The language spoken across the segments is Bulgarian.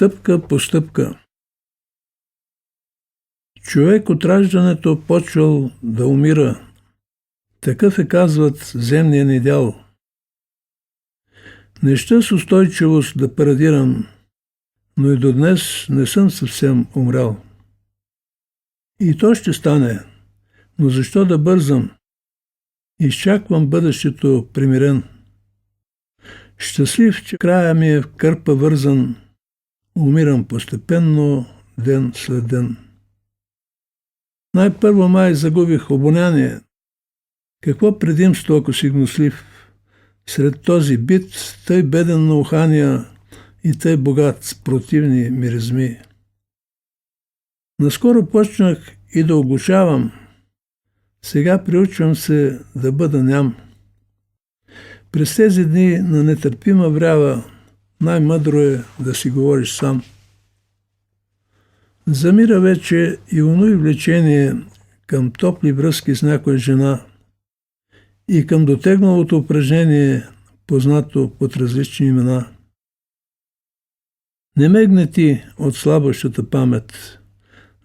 Стъпка по стъпка. Човек от раждането почвал да умира. Такъв е, казват, земният ни дял. Не ще с устойчивост да парадирам, но и до днес не съм съвсем умрял. И то ще стане, но защо да бързам? Изчаквам бъдещето примирен. Щастлив, че края ми е в кърпа вързан, умирам постепенно, ден след ден. Най-първо май загубих обоняние. Какво предимство, ако си гнослив? Сред този бит, тъй беден на ухания и тъй богат с противни миризми. Наскоро почнах и да оглушавам. Сега приучвам се да бъда ням. През тези дни на нетърпима врява най-мъдро е да си говориш сам. Замира вече и оно влечение към топли връзки с някоя жена и към дотегналото упражнение, познато под различни имена. Не ме гнети от слабащата памет.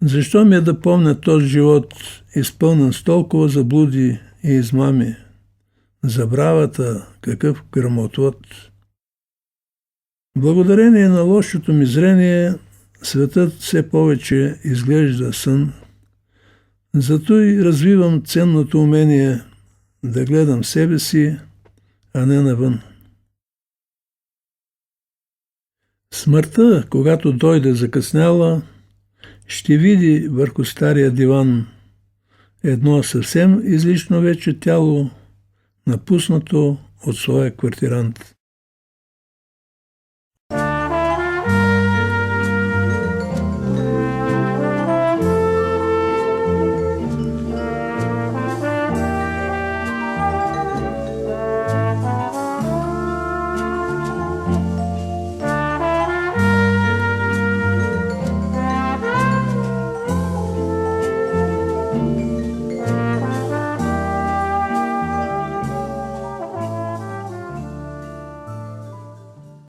Защо ми е да помня този живот, изпълнен с толкова заблуди и измами? Забравата, какъв гръмотвод! Благодарение на лошото ми зрение, светът все повече изглежда сън. Зато и развивам ценното умение да гледам себе си, а не навън. Смъртта, когато дойде закъсняла, ще види върху стария диван едно съвсем излишно вече тяло, напуснато от своя квартирант.